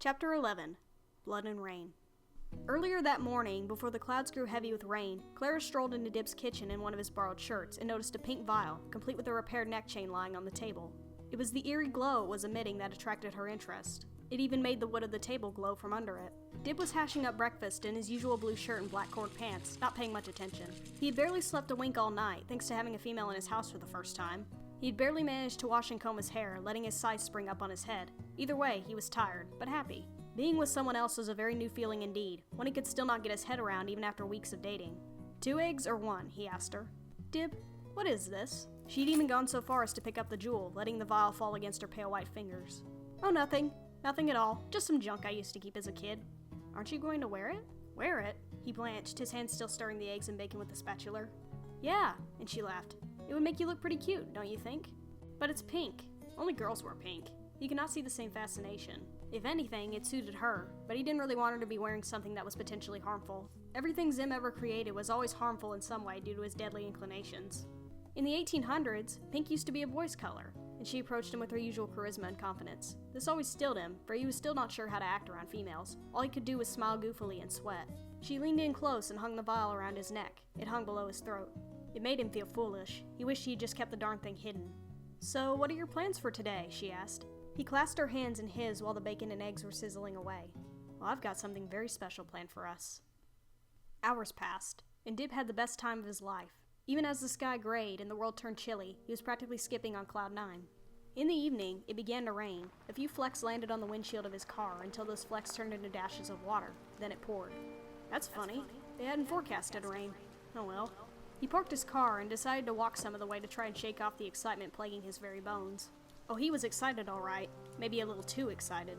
Chapter 11. Blood and Rain. Earlier that morning, before the clouds grew heavy with rain, Clara strolled into Dib's kitchen in one of his borrowed shirts and noticed a pink vial, complete with a repaired neck chain lying on the table. It was the eerie glow it was emitting that attracted her interest. It even made the wood of the table glow from under it. Dib was hashing up breakfast in his usual blue shirt and black cord pants, not paying much attention. He had barely slept a wink all night, thanks to having a female in his house for the first time. He had barely managed to wash and comb his hair, letting his size spring up on his head. Either way, he was tired, but happy. Being with someone else was a very new feeling indeed, one he could still not get his head around even after weeks of dating. 2 eggs or 1, he asked her. Dib, what is this? She'd even gone so far as to pick up the jewel, letting the vial fall against her pale white fingers. Oh, nothing. Nothing at all. Just some junk I used to keep as a kid. Aren't you going to wear it? Wear it? He blanched, his hand still stirring the eggs and bacon with the spatula. Yeah, and she laughed. It would make you look pretty cute, don't you think? But it's pink. Only girls wear pink. He could not see the same fascination. If anything, it suited her, but he didn't really want her to be wearing something that was potentially harmful. Everything Zim ever created was always harmful in some way due to his deadly inclinations. In the 1800s, pink used to be a boy's color, and she approached him with her usual charisma and confidence. This always stilled him, for he was still not sure how to act around females. All he could do was smile goofily and sweat. She leaned in close and hung the vial around his neck. It hung below his throat. It made him feel foolish. He wished he had just kept the darn thing hidden. So, what are your plans for today? She asked. He clasped her hands in his while the bacon and eggs were sizzling away. Well, I've got something very special planned for us. Hours passed, and Dib had the best time of his life. Even as the sky grayed and the world turned chilly, he was practically skipping on cloud 9. In the evening, it began to rain. A few flecks landed on the windshield of his car until those flecks turned into dashes of water. Then it poured. That's funny. They hadn't forecasted rain. Oh well. He parked his car and decided to walk some of the way to try and shake off the excitement plaguing his very bones. Oh, he was excited all right. Maybe a little too excited.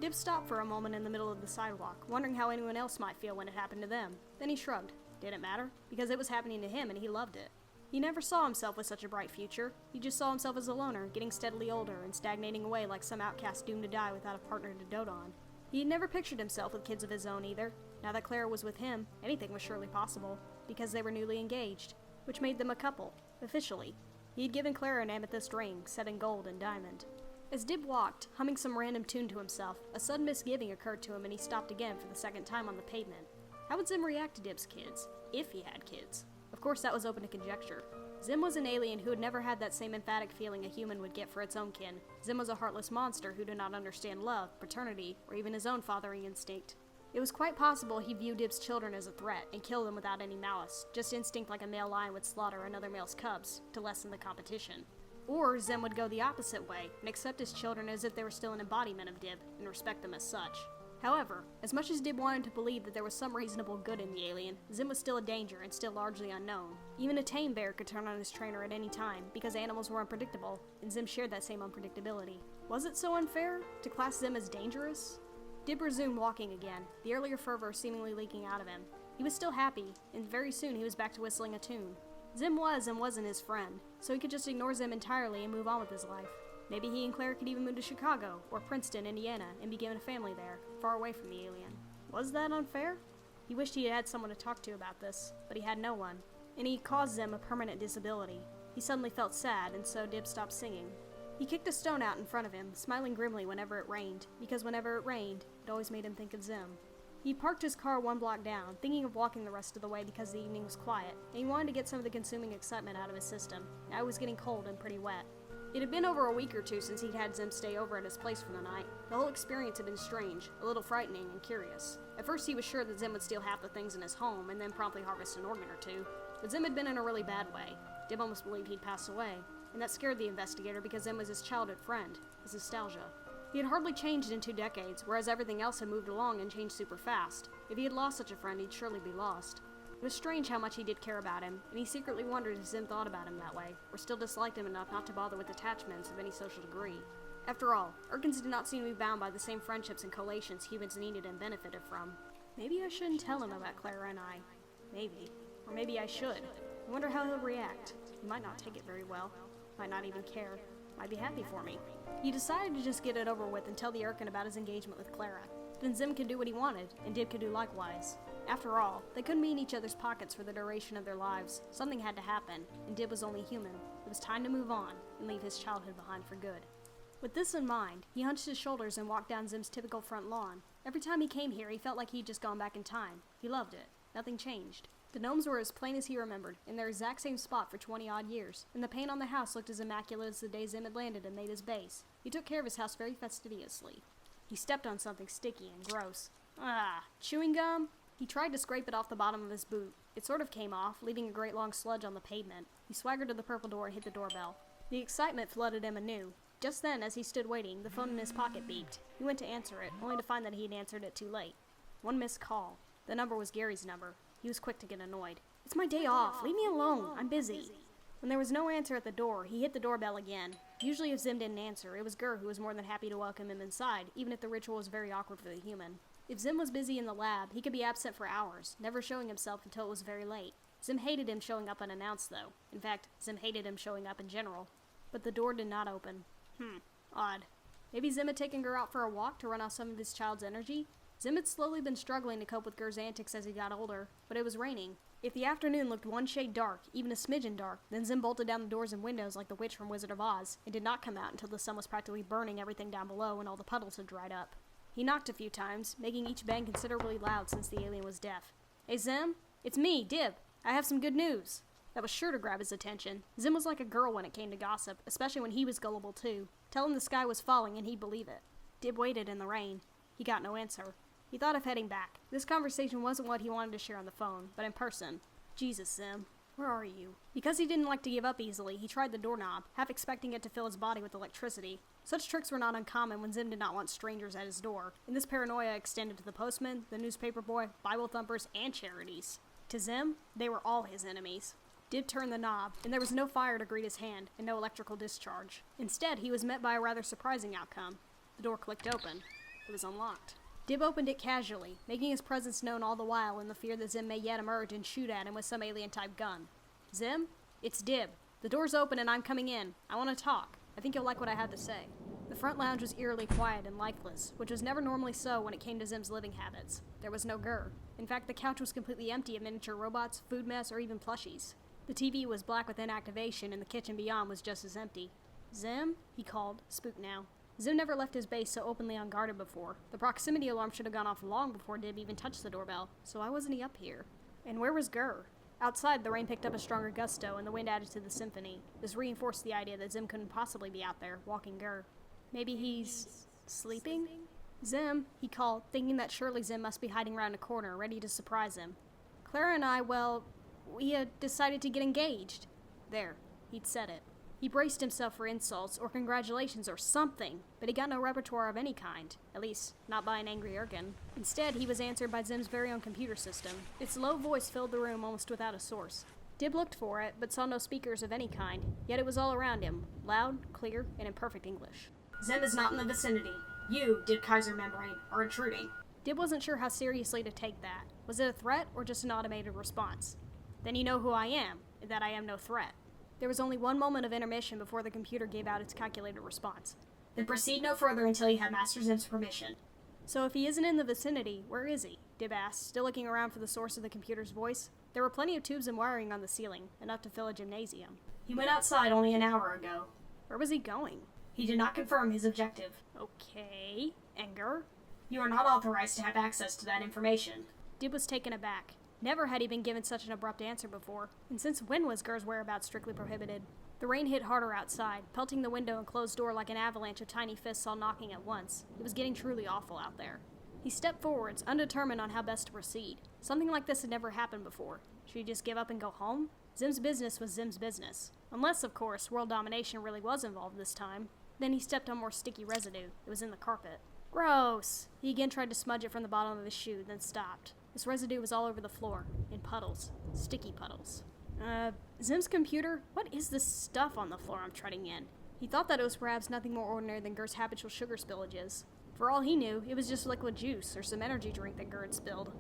Dib stopped for a moment in the middle of the sidewalk, wondering how anyone else might feel when it happened to them. Then he shrugged. Didn't matter, because it was happening to him and he loved it. He never saw himself with such a bright future. He just saw himself as a loner, getting steadily older and stagnating away like some outcast doomed to die without a partner to dote on. He had never pictured himself with kids of his own either. Now that Clara was with him, anything was surely possible, because they were newly engaged, which made them a couple, officially. He had given Clara an amethyst ring, set in gold and diamond. As Dib walked, humming some random tune to himself, a sudden misgiving occurred to him and he stopped again for the second time on the pavement. How would Zim react to Dib's kids? If he had kids. Of course that was open to conjecture. Zim was an alien who had never had that same emphatic feeling a human would get for its own kin. Zim was a heartless monster who did not understand love, paternity, or even his own fathering instinct. It was quite possible he viewed Dib's children as a threat and killed them without any malice, just instinct like a male lion would slaughter another male's cubs, to lessen the competition. Or Zim would go the opposite way and accept his children as if they were still an embodiment of Dib and respect them as such. However, as much as Dib wanted to believe that there was some reasonable good in the alien, Zim was still a danger and still largely unknown. Even a tame bear could turn on his trainer at any time because animals were unpredictable, and Zim shared that same unpredictability. Was it so unfair to class Zim as dangerous? Dib resumed walking again, the earlier fervor seemingly leaking out of him. He was still happy, and very soon he was back to whistling a tune. Zim was and wasn't his friend, so he could just ignore Zim entirely and move on with his life. Maybe he and Claire could even move to Chicago, or Princeton, Indiana, and begin a family there, far away from the alien. Was that unfair? He wished he had someone to talk to about this, but he had no one, and he caused Zim a permanent disability. He suddenly felt sad, and so Dib stopped singing. He kicked a stone out in front of him, smiling grimly whenever it rained, because whenever it rained, it always made him think of Zim. He parked his car 1 block down, thinking of walking the rest of the way because the evening was quiet, and he wanted to get some of the consuming excitement out of his system. Now it was getting cold and pretty wet. It had been over a week or two since he'd had Zim stay over at his place for the night. The whole experience had been strange, a little frightening and curious. At first he was sure that Zim would steal half the things in his home and then promptly harvest an organ or two, but Zim had been in a really bad way. Dib almost believed he'd pass away, and that scared the investigator because Zim was his childhood friend, his nostalgia. He had hardly changed in 2 decades, whereas everything else had moved along and changed super fast. If he had lost such a friend, he'd surely be lost. It was strange how much he did care about him, and he secretly wondered if Zim thought about him that way, or still disliked him enough not to bother with attachments of any social degree. After all, Urkins did not seem to be bound by the same friendships and collations humans needed and benefited from. Maybe I shouldn't tell him about Clara and I. Maybe. Or maybe I should. I wonder how he'll react. He might not take it very well. Might not even care. Might be happy for me. He decided to just get it over with and tell the Urkin about his engagement with Clara. Then Zim could do what he wanted, and Dib could do likewise. After all, they couldn't be in each other's pockets for the duration of their lives. Something had to happen, and Dib was only human. It was time to move on, and leave his childhood behind for good. With this in mind, he hunched his shoulders and walked down Zim's typical front lawn. Every time he came here, he felt like he'd just gone back in time. He loved it. Nothing changed. The gnomes were as plain as he remembered, in their exact same spot for 20-odd years, and the paint on the house looked as immaculate as the day Zim had landed and made his base. He took care of his house very fastidiously. He stepped on something sticky and gross. Ah, chewing gum? He tried to scrape it off the bottom of his boot. It sort of came off, leaving a great long sludge on the pavement. He swaggered to the purple door and hit the doorbell. The excitement flooded him anew. Just then, as he stood waiting, the phone in his pocket beeped. He went to answer it, only to find that he had answered it too late. One missed call. The number was Gary's number. He was quick to get annoyed. "It's my day off. Leave me alone. I'm busy." When there was no answer at the door, he hit the doorbell again. Usually if Zim didn't answer, it was Gur who was more than happy to welcome him inside, even if the ritual was very awkward for the human. If Zim was busy in the lab, he could be absent for hours, never showing himself until it was very late. Zim hated him showing up unannounced, though. In fact, Zim hated him showing up in general. But the door did not open. Odd. Maybe Zim had taken Gur out for a walk to run off some of his child's energy? Zim had slowly been struggling to cope with Gur's antics as he got older, but it was raining. If the afternoon looked one shade dark, even a smidgen dark, then Zim bolted down the doors and windows like the witch from Wizard of Oz, and did not come out until the sun was practically burning everything down below and all the puddles had dried up. He knocked a few times, making each bang considerably loud since the alien was deaf. "Hey Zim? It's me, Dib. I have some good news." That was sure to grab his attention. Zim was like a girl when it came to gossip, especially when he was gullible too. Tell him the sky was falling and he'd believe it. Dib waited in the rain. He got no answer. He thought of heading back. This conversation wasn't what he wanted to share on the phone, but in person. "Jesus, Zim, where are you?" Because he didn't like to give up easily, he tried the doorknob, half expecting it to fill his body with electricity. Such tricks were not uncommon when Zim did not want strangers at his door, and this paranoia extended to the postman, the newspaper boy, Bible thumpers, and charities. To Zim, they were all his enemies. Dib turned the knob, and there was no fire to greet his hand, and no electrical discharge. Instead, he was met by a rather surprising outcome. The door clicked open. It was unlocked. Dib opened it casually, making his presence known all the while in the fear that Zim may yet emerge and shoot at him with some alien-type gun. "Zim? It's Dib. The door's open and I'm coming in. I want to talk. I think you'll like what I have to say." The front lounge was eerily quiet and lifeless, which was never normally so when it came to Zim's living habits. There was no Gur. In fact, the couch was completely empty of miniature robots, food mess, or even plushies. The TV was black with inactivation, and the kitchen beyond was just as empty. "Zim?" he called, spooked now. Zim never left his base so openly unguarded before. The proximity alarm should have gone off long before Dib even touched the doorbell, so why wasn't he up here? And where was Gur? Outside, the rain picked up a stronger gusto, and the wind added to the symphony. This reinforced the idea that Zim couldn't possibly be out there, walking Gur. Maybe he's sleeping? "Zim," he called, thinking that surely Zim must be hiding around a corner, ready to surprise him. "Clara and I, well, we had decided to get engaged." There, he'd said it. He braced himself for insults, or congratulations, or something, but he got no repertoire of any kind, at least, not by an angry Ergen. Instead, he was answered by Zim's very own computer system. Its low voice filled the room almost without a source. Dib looked for it, but saw no speakers of any kind, yet it was all around him, loud, clear, and in perfect English. "Zim is not in the vicinity. You, Dib Kaiser Membrane, are intruding." Dib wasn't sure how seriously to take that. Was it a threat, or just an automated response? "Then you know who I am, and that I am no threat." There was only one moment of intermission before the computer gave out its calculated response. "Then proceed no further until you have Master Zim's permission." "So if he isn't in the vicinity, where is he?" Dib asked, still looking around for the source of the computer's voice. There were plenty of tubes and wiring on the ceiling, enough to fill a gymnasium. "He went outside only an hour ago." "Where was he going?" "He did not confirm his objective." "Okay. Anger?" "You are not authorized to have access to that information." Dib was taken aback. Never had he been given such an abrupt answer before, and since when was Gur's whereabouts strictly prohibited? The rain hit harder outside, pelting the window and closed door like an avalanche of tiny fists all knocking at once. It was getting truly awful out there. He stepped forwards, undetermined on how best to proceed. Something like this had never happened before. Should he just give up and go home? Zim's business was Zim's business. Unless, of course, world domination really was involved this time. Then he stepped on more sticky residue. It was in the carpet. Gross! He again tried to smudge it from the bottom of his shoe, then stopped. This residue was all over the floor, in puddles. Sticky puddles. Zim's computer? What is this stuff on the floor I'm treading in? He thought that it was perhaps nothing more ordinary than Gur's habitual sugar spillages. For all he knew, it was just liquid juice, or some energy drink that Gur had spilled.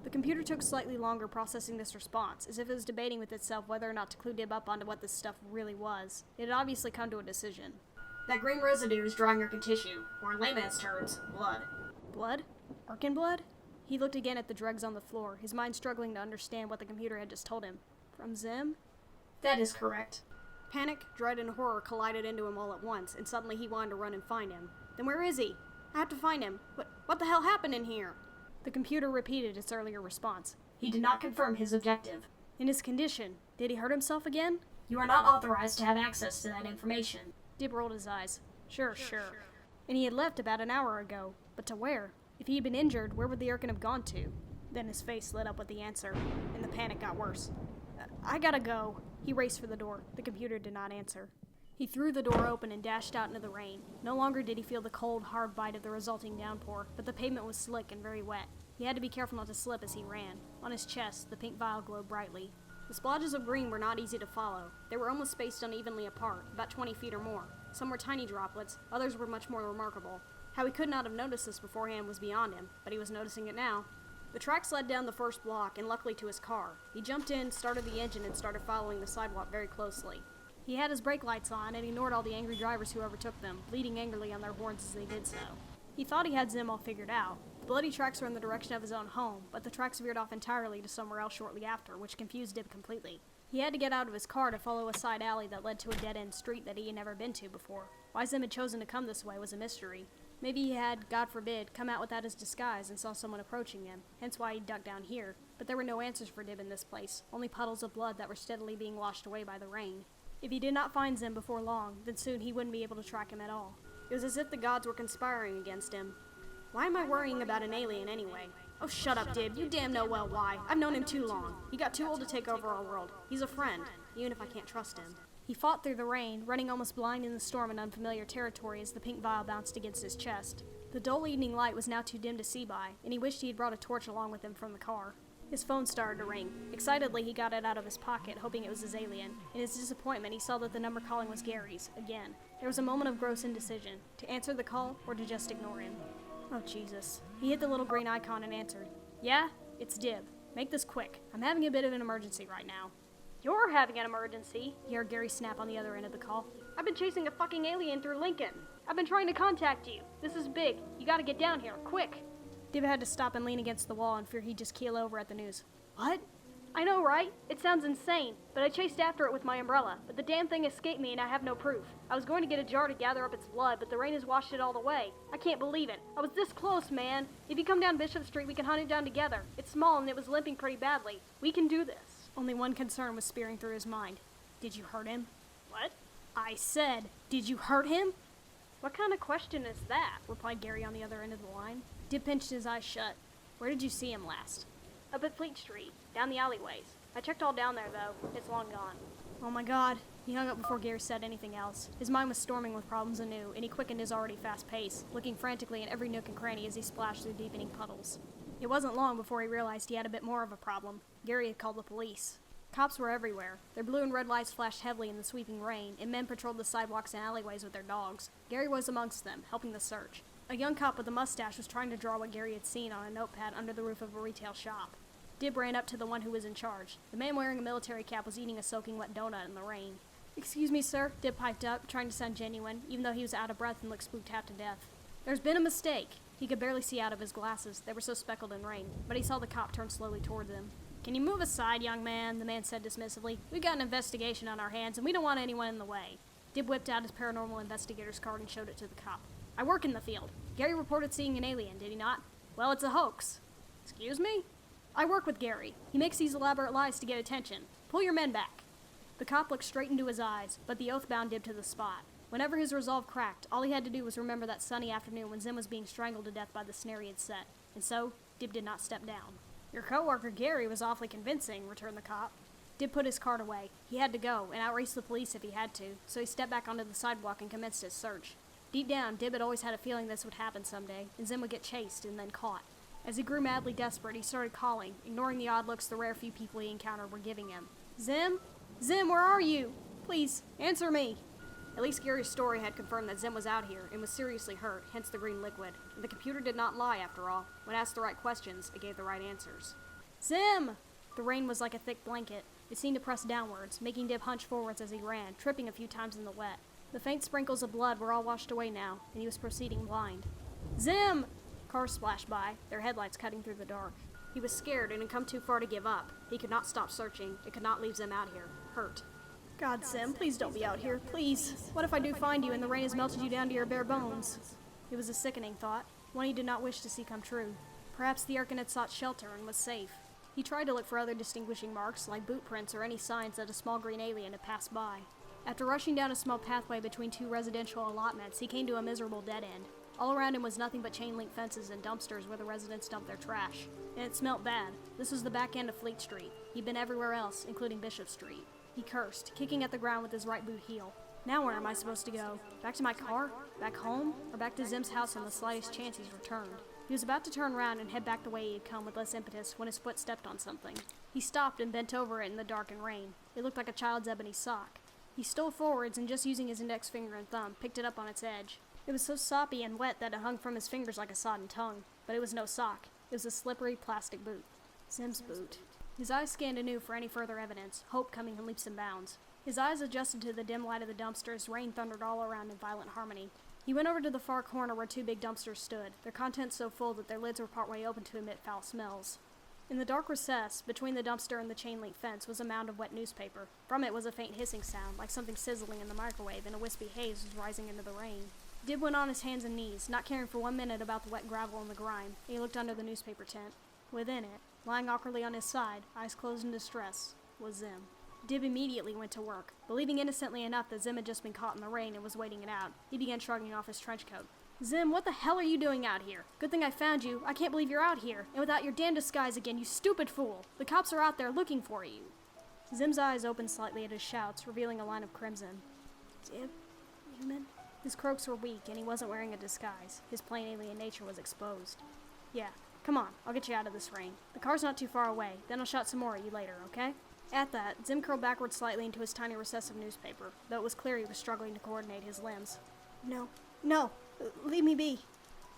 The computer took slightly longer processing this response, as if it was debating with itself whether or not to clue Dib up onto what this stuff really was. It had obviously come to a decision. "That green residue is drawing Erkin tissue, or in layman's terms, blood." "Blood? Erkin blood?" He looked again at the dregs on the floor, his mind struggling to understand what the computer had just told him. "From Zim?" "That is correct." Panic, dread, and horror collided into him all at once, and suddenly he wanted to run and find him. Then where is he? I have to find him. What the hell happened in here? The computer repeated its earlier response. He did not confirm his objective. In his condition, did he hurt himself again? You are not authorized to have access to that information. Dib rolled his eyes. Sure. And he had left about an hour ago. But to where? If he had been injured, where would the Urkin have gone to? Then his face lit up with the answer, and the panic got worse. I gotta go. He raced for the door. The computer did not answer. He threw the door open and dashed out into the rain. No longer did he feel the cold, hard bite of the resulting downpour, but the pavement was slick and very wet. He had to be careful not to slip as he ran. On his chest, the pink vial glowed brightly. The splotches of green were not easy to follow. They were almost spaced unevenly apart, about 20 feet or more. Some were tiny droplets, others were much more remarkable. How he could not have noticed this beforehand was beyond him, but he was noticing it now. The tracks led down the first block, and luckily to his car. He jumped in, started the engine, and started following the sidewalk very closely. He had his brake lights on and ignored all the angry drivers who overtook them, bleating angrily on their horns as they did so. He thought he had Zim all figured out. The bloody tracks were in the direction of his own home, but the tracks veered off entirely to somewhere else shortly after, which confused Dib completely. He had to get out of his car to follow a side alley that led to a dead-end street that he had never been to before. Why Zim had chosen to come this way was a mystery. Maybe he had, God forbid, come out without his disguise and saw someone approaching him, hence why he ducked down here. But there were no answers for Dib in this place, only puddles of blood that were steadily being washed away by the rain. If he did not find Zim before long, then soon he wouldn't be able to track him at all. It was as if the gods were conspiring against him. Why am I worrying about an alien anyway? Oh, shut up, Dib. You damn know well why. I've known him too long. He got too old to take over our world. He's a friend, even if I can't trust him. He fought through the rain, running almost blind in the storm in unfamiliar territory as the pink vial bounced against his chest. The dull evening light was now too dim to see by, and he wished he had brought a torch along with him from the car. His phone started to ring. Excitedly, he got it out of his pocket, hoping it was his alien. In his disappointment, he saw that the number calling was Gary's, again. There was a moment of gross indecision, to answer the call or to just ignore him. Oh, Jesus. He hit the little green icon and answered. Yeah? It's Dib. Make this quick. I'm having a bit of an emergency right now. You're having an emergency? He heard Gary snap on the other end of the call. I've been chasing a fucking alien through Lincoln. I've been trying to contact you. This is big. You gotta get down here, quick. Dib had to stop and lean against the wall in fear he'd just keel over at the news. What? I know, right? It sounds insane, but I chased after it with my umbrella, but the damn thing escaped me and I have no proof. I was going to get a jar to gather up its blood, but the rain has washed it all away. I can't believe it. I was this close, man. If you come down Bishop Street, we can hunt it down together. It's small and it was limping pretty badly. We can do this. Only one concern was spearing through his mind. Did you hurt him? What? I said, did you hurt him? What kind of question is that? Replied Gary on the other end of the line. Dib pinched his eyes shut. Where did you see him last? Up at Fleet Street, down the alleyways. I checked all down there, though. It's long gone. Oh my God. He hung up before Gary said anything else. His mind was storming with problems anew, and he quickened his already fast pace, looking frantically in every nook and cranny as he splashed through deepening puddles. It wasn't long before he realized he had a bit more of a problem. Gary had called the police. Cops were everywhere. Their blue and red lights flashed heavily in the sweeping rain, and men patrolled the sidewalks and alleyways with their dogs. Gary was amongst them, helping the search. A young cop with a mustache was trying to draw what Gary had seen on a notepad under the roof of a retail shop. Dib ran up to the one who was in charge. The man wearing a military cap was eating a soaking wet donut in the rain. "Excuse me, sir," Dib piped up, trying to sound genuine, even though he was out of breath and looked spooked half to death. "There's been a mistake." He could barely see out of his glasses. They were so speckled in rain, but he saw the cop turn slowly towards him. "Can you move aside, young man?" the man said dismissively. "We've got an investigation on our hands, and we don't want anyone in the way." Dib whipped out his paranormal investigator's card and showed it to the cop. "I work in the field. Gary reported seeing an alien, did he not? Well, it's a hoax." "Excuse me?" "I work with Gary. He makes these elaborate lies to get attention. Pull your men back." The cop looked straight into his eyes, but the oath bound Dib to the spot. Whenever his resolve cracked, all he had to do was remember that sunny afternoon when Zim was being strangled to death by the snare he had set. And so, Dib did not step down. "Your coworker Gary was awfully convincing," returned the cop. Dib put his card away. He had to go, and outrace the police if he had to, so he stepped back onto the sidewalk and commenced his search. Deep down, Dib had always had a feeling this would happen someday, and Zim would get chased and then caught. As he grew madly desperate, he started calling, ignoring the odd looks the rare few people he encountered were giving him. "Zim? Zim, where are you? Please, answer me." At least Gary's story had confirmed that Zim was out here and was seriously hurt, hence the green liquid. And the computer did not lie, after all. When asked the right questions, it gave the right answers. "Zim!" The rain was like a thick blanket. It seemed to press downwards, making Dib hunch forwards as he ran, tripping a few times in the wet. The faint sprinkles of blood were all washed away now, and he was proceeding blind. "Zim!" Cars splashed by, their headlights cutting through the dark. He was scared and had come too far to give up. He could not stop searching. It could not leave Zim out here, hurt. God, Zim, please don't be out here, please. What if I do find you and the rain has melted you down to your bare bones? It was a sickening thought, one he did not wish to see come true. Perhaps the Arkan had sought shelter and was safe. He tried to look for other distinguishing marks, like boot prints or any signs that a small green alien had passed by. After rushing down a small pathway between two residential allotments, he came to a miserable dead end. All around him was nothing but chain-link fences and dumpsters where the residents dumped their trash. And it smelt bad. This was the back end of Fleet Street. He'd been everywhere else, including Bishop Street. He cursed, kicking at the ground with his right boot heel. Now where am I supposed to go? Back to my car? Back home? Or back to Zim's house on the slightest chance he's returned? He was about to turn around and head back the way he had come with less impetus when his foot stepped on something. He stopped and bent over it in the dark and rain. It looked like a child's ebony sock. He stole forwards and just using his index finger and thumb, picked it up on its edge. It was so soppy and wet that it hung from his fingers like a sodden tongue. But it was no sock. It was a slippery plastic boot. Zim's boot. His eyes scanned anew for any further evidence, hope coming in leaps and bounds. His eyes adjusted to the dim light of the dumpster as rain thundered all around in violent harmony. He went over to the far corner where two big dumpsters stood, their contents so full that their lids were partway open to emit foul smells. In the dark recess, between the dumpster and the chain-link fence, was a mound of wet newspaper. From it was a faint hissing sound, like something sizzling in the microwave, and a wispy haze was rising into the rain. Dib went on his hands and knees, not caring for 1 minute about the wet gravel and the grime, and he looked under the newspaper tent. Within it, lying awkwardly on his side, eyes closed in distress, was Zim. Dib immediately went to work. Believing innocently enough that Zim had just been caught in the rain and was waiting it out, he began shrugging off his trench coat. Zim, what the hell are you doing out here? Good thing I found you. I can't believe you're out here. And without your damn disguise again, you stupid fool. The cops are out there looking for you. Zim's eyes opened slightly at his shouts, revealing a line of crimson. Dib? Human? His croaks were weak, and he wasn't wearing a disguise. His plain alien nature was exposed. Yeah, come on. I'll get you out of this rain. The car's not too far away. Then I'll shout some more at you later, okay? At that, Zim curled backward slightly into his tiny recess of newspaper, though it was clear he was struggling to coordinate his limbs. No, leave me be.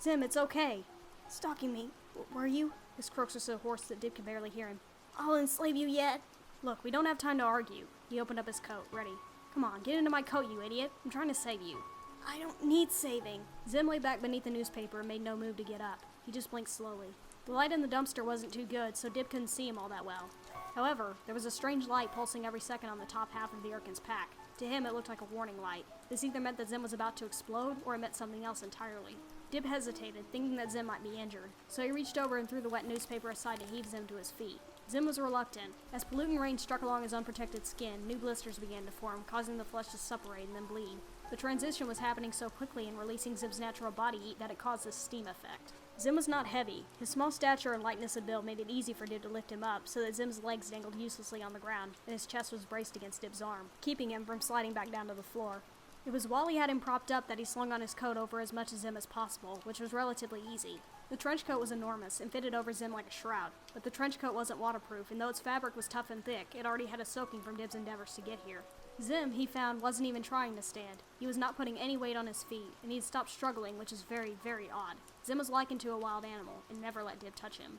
Zim, it's okay. Stalking me, were you? His croaks were so hoarse that Dib could barely hear him. I'll enslave you yet. Look, we don't have time to argue. He opened up his coat, ready. Come on, get into my coat, you idiot. I'm trying to save you. I don't need saving. Zim lay back beneath the newspaper and made no move to get up. He just blinked slowly. The light in the dumpster wasn't too good, so Dib couldn't see him all that well. However, there was a strange light pulsing every second on the top half of the Urkin's pack. To him, it looked like a warning light. This either meant that Zim was about to explode, or it meant something else entirely. Dib hesitated, thinking that Zim might be injured, so he reached over and threw the wet newspaper aside to heave Zim to his feet. Zim was reluctant. As polluting rain struck along his unprotected skin, new blisters began to form, causing the flesh to separate and then bleed. The transition was happening so quickly and releasing Zim's natural body heat that it caused this steam effect. Zim was not heavy. His small stature and lightness of build made it easy for Dib to lift him up, so that Zim's legs dangled uselessly on the ground, and his chest was braced against Dib's arm, keeping him from sliding back down to the floor. It was while he had him propped up that he slung on his coat over as much of Zim as possible, which was relatively easy. The trench coat was enormous and fitted over Zim like a shroud, but the trench coat wasn't waterproof, and though its fabric was tough and thick, it already had a soaking from Dib's endeavors to get here. Zim, he found, wasn't even trying to stand. He was not putting any weight on his feet, and he had stopped struggling, which is very, very odd. Zim was likened to a wild animal, and never let Dib touch him.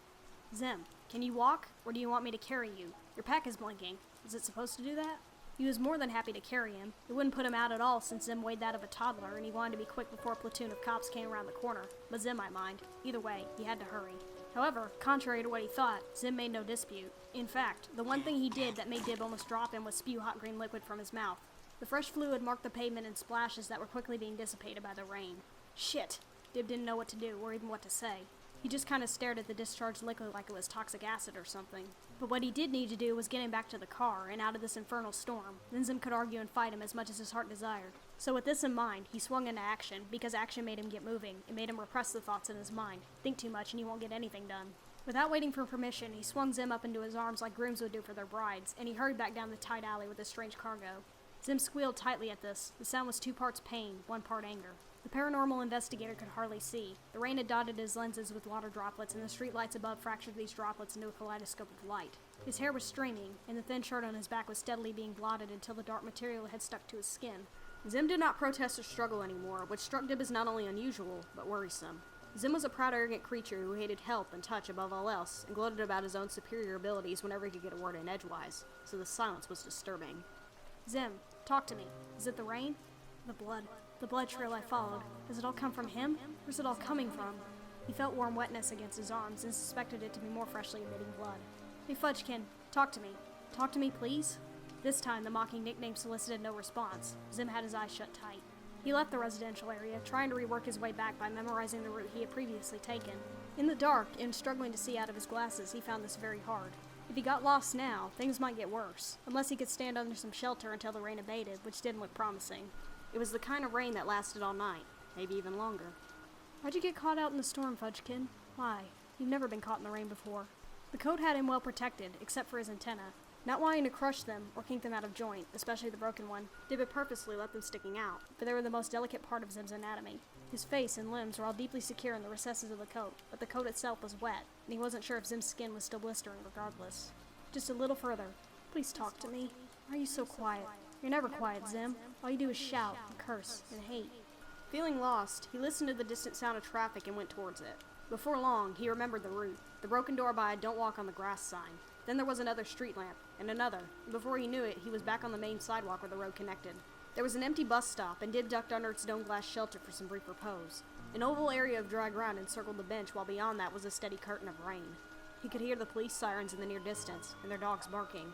Zim, can you walk, or do you want me to carry you? Your pack is blinking. Is it supposed to do that? He was more than happy to carry him. It wouldn't put him out at all since Zim weighed that of a toddler, and he wanted to be quick before a platoon of cops came around the corner. But Zim might mind. Either way, he had to hurry. However, contrary to what he thought, Zim made no dispute. In fact, the one thing he did that made Dib almost drop him was spew hot green liquid from his mouth. The fresh fluid marked the pavement in splashes that were quickly being dissipated by the rain. Shit! Dib didn't know what to do, or even what to say. He just kind of stared at the discharged liquid like it was toxic acid or something. But what he did need to do was get him back to the car and out of this infernal storm. Then Zim could argue and fight him as much as his heart desired. So with this in mind, he swung into action, because action made him get moving. It made him repress the thoughts in his mind. Think too much and you won't get anything done. Without waiting for permission, he swung Zim up into his arms like grooms would do for their brides, and he hurried back down the tight alley with his strange cargo. Zim squealed tightly at this. The sound was 2 parts pain, 1 part anger. The paranormal investigator could hardly see. The rain had dotted his lenses with water droplets, and the street lights above fractured these droplets into a kaleidoscope of light. His hair was streaming, and the thin shirt on his back was steadily being blotted until the dark material had stuck to his skin. Zim did not protest or struggle anymore, which struck Dib as not only unusual, but worrisome. Zim was a proud, arrogant creature who hated help and touch above all else, and gloated about his own superior abilities whenever he could get a word in edgewise, so the silence was disturbing. Zim, talk to me. Is it the rain? The blood. The blood trail I followed. Does it all come from him? Where's it all coming from? He felt warm wetness against his arms and suspected it to be more freshly emitting blood. Hey, Fudgekin, talk to me. Talk to me, please? This time, the mocking nickname solicited no response. Zim had his eyes shut tight. He left the residential area, trying to rework his way back by memorizing the route he had previously taken. In the dark, and struggling to see out of his glasses, he found this very hard. If he got lost now, things might get worse, unless he could stand under some shelter until the rain abated, which didn't look promising. It was the kind of rain that lasted all night, maybe even longer. Why'd you get caught out in the storm, Fudgekin? Why? You've never been caught in the rain before. The coat had him well protected, except for his antenna. Not wanting to crush them or kink them out of joint, especially the broken one, Dib had purposely let them sticking out, for they were the most delicate part of Zim's anatomy. His face and limbs were all deeply secure in the recesses of the coat, but the coat itself was wet, and he wasn't sure if Zim's skin was still blistering regardless. Just a little further. Please talk to me. Why are you so quiet? You're never quiet, Zim. All you do is shout, and curse, and hate. Feeling lost, he listened to the distant sound of traffic and went towards it. Before long, he remembered the route, the broken door by a "Don't Walk on the Grass" sign. Then there was another street lamp, and another, and before he knew it, he was back on the main sidewalk where the road connected. There was an empty bus stop, and Dib ducked under its dome glass shelter for some brief repose. An oval area of dry ground encircled the bench, while beyond that was a steady curtain of rain. He could hear the police sirens in the near distance, and their dogs barking.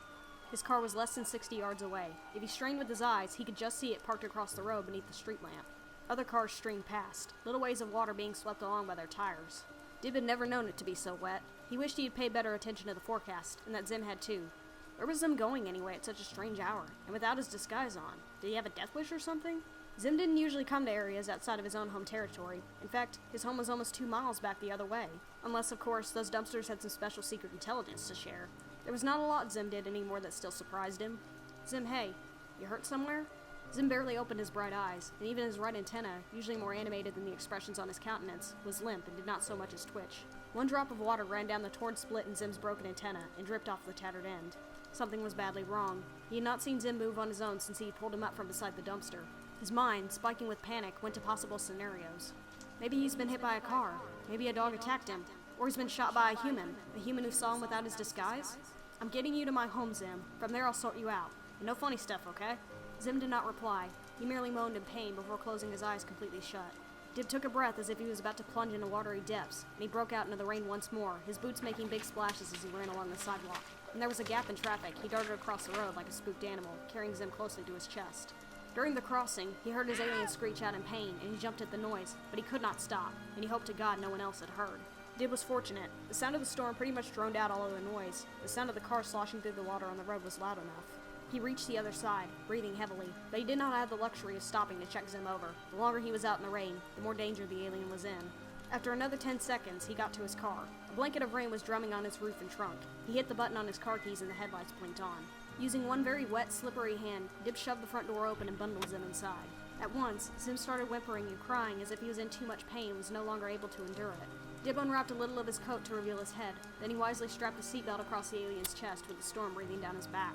His car was less than 60 yards away. If he strained with his eyes, he could just see it parked across the road beneath the street lamp. Other cars streamed past, little waves of water being swept along by their tires. Dib had never known it to be so wet. He wished he had paid better attention to the forecast, and that Zim had too. Where was Zim going anyway at such a strange hour, and without his disguise on? Did he have a death wish or something? Zim didn't usually come to areas outside of his own home territory. In fact, his home was almost 2 miles back the other way. Unless, of course, those dumpsters had some special secret intelligence to share. There was not a lot Zim did anymore that still surprised him. Zim, hey, you hurt somewhere? Zim barely opened his bright eyes, and even his right antenna, usually more animated than the expressions on his countenance, was limp and did not so much as twitch. One drop of water ran down the torn split in Zim's broken antenna and dripped off the tattered end. Something was badly wrong. He had not seen Zim move on his own since he had pulled him up from beside the dumpster. His mind, spiking with panic, went to possible scenarios. Maybe he's been hit by a car. Maybe a dog attacked him. Or he's been shot by a human who saw him without his disguise. I'm getting you to my home, Zim. From there I'll sort you out. And no funny stuff, okay? Zim did not reply. He merely moaned in pain before closing his eyes completely shut. Dib took a breath as if he was about to plunge into watery depths, and he broke out into the rain once more, his boots making big splashes as he ran along the sidewalk. When there was a gap in traffic, he darted across the road like a spooked animal, carrying Zim closely to his chest. During the crossing, he heard his alien screech out in pain, and he jumped at the noise, but he could not stop, and he hoped to God no one else had heard. Dib was fortunate. The sound of the storm pretty much droned out all other noise. The sound of the car sloshing through the water on the road was loud enough. He reached the other side, breathing heavily, but he did not have the luxury of stopping to check Zim over. The longer he was out in the rain, the more danger the alien was in. After another 10 seconds, he got to his car. A blanket of rain was drumming on his roof and trunk. He hit the button on his car keys and the headlights blinked on. Using one very wet, slippery hand, Dib shoved the front door open and bundled Zim inside. At once, Zim started whimpering and crying as if he was in too much pain and was no longer able to endure it. Dib unwrapped a little of his coat to reveal his head. Then he wisely strapped the seatbelt across the alien's chest with the storm breathing down his back.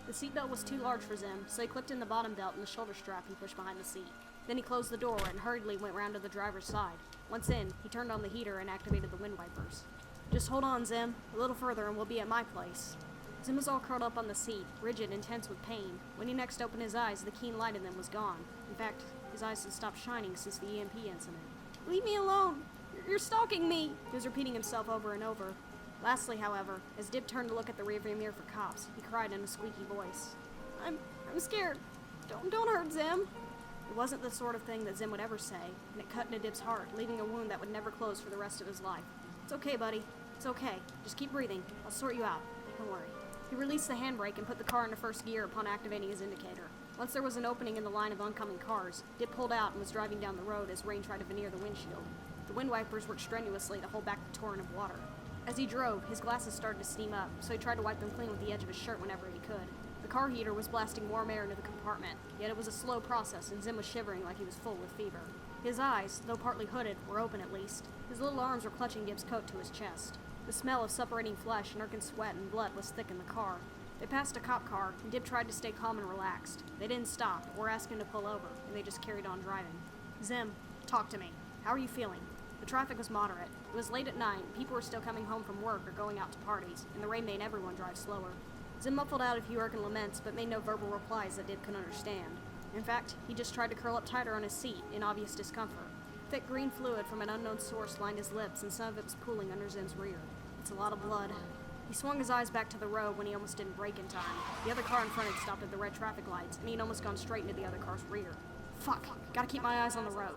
The seatbelt was too large for Zim, so he clipped in the bottom belt and the shoulder strap he pushed behind the seat. Then he closed the door and hurriedly went round to the driver's side. Once in, he turned on the heater and activated the wind wipers. Just hold on, Zim. A little further and we'll be at my place. Zim was all curled up on the seat, rigid and tense with pain. When he next opened his eyes, the keen light in them was gone. In fact, his eyes had stopped shining since the EMP incident. Leave me alone! You're stalking me! He was repeating himself over and over. Lastly, however, as Dib turned to look at the rearview mirror for cops, he cried in a squeaky voice. I'm scared. Don't hurt Zim. It wasn't the sort of thing that Zim would ever say, and it cut into Dib's heart, leaving a wound that would never close for the rest of his life. It's okay, buddy. It's okay. Just keep breathing. I'll sort you out. Don't worry. He released the handbrake and put the car into first gear upon activating his indicator. Once there was an opening in the line of oncoming cars, Dib pulled out and was driving down the road as rain tried to veneer the windshield. The wind wipers worked strenuously to hold back the torrent of water. As he drove, his glasses started to steam up, so he tried to wipe them clean with the edge of his shirt whenever he could. The car heater was blasting warm air into the compartment, yet it was a slow process and Zim was shivering like he was full with fever. His eyes, though partly hooded, were open at least. His little arms were clutching Dib's coat to his chest. The smell of separating flesh and Irkin's sweat and blood was thick in the car. They passed a cop car, and Dib tried to stay calm and relaxed. They didn't stop or ask him to pull over, and they just carried on driving. Zim, talk to me. How are you feeling? The traffic was moderate. It was late at night, and people were still coming home from work or going out to parties, and the rain made everyone drive slower. Zim muffled out a few Irkin laments, but made no verbal replies that Dib could understand. In fact, he just tried to curl up tighter on his seat, in obvious discomfort. Thick green fluid from an unknown source lined his lips, and some of it was pooling under Zim's rear. It's a lot of blood. He swung his eyes back to the road when he almost didn't brake in time. The other car in front had stopped at the red traffic lights, and he'd almost gone straight into the other car's rear. Fuck, gotta keep my eyes on the road.